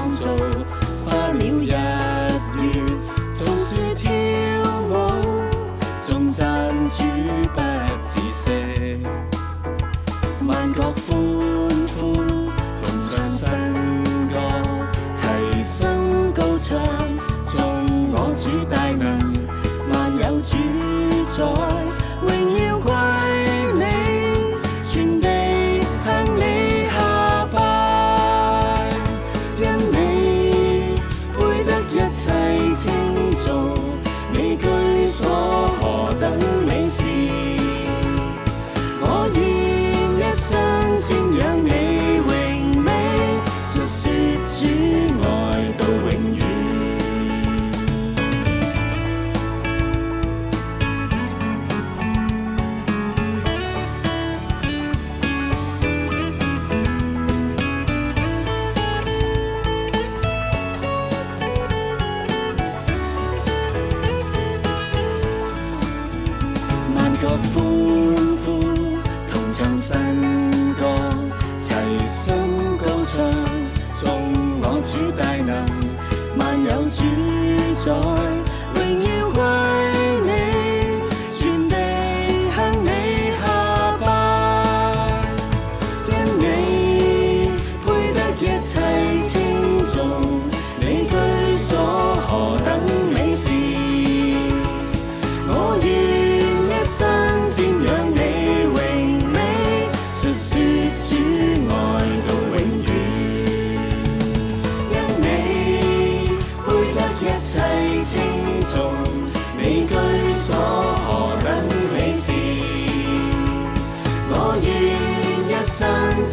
創造，花鳥日月，眾說跳舞，頌讚主不止息。萬國歡呼，同唱新歌，齊心高唱，頌我主大能，萬有主宰，榮耀歸你，全地向你下拜，因你配得一切稱頌，你居所何等美善，我願一生瞻仰你榮美，述說主愛到永遠。萬國歡呼，同唱新歌，齊心高唱，頌我主大能，萬有主宰，榮耀歸你，全地向你下拜，因你配得一切稱頌，你居所何等美善，我願一生瞻仰你榮美，述說主愛到永遠。因你配得一切稱頌，你居所何等美善，我願一生瞻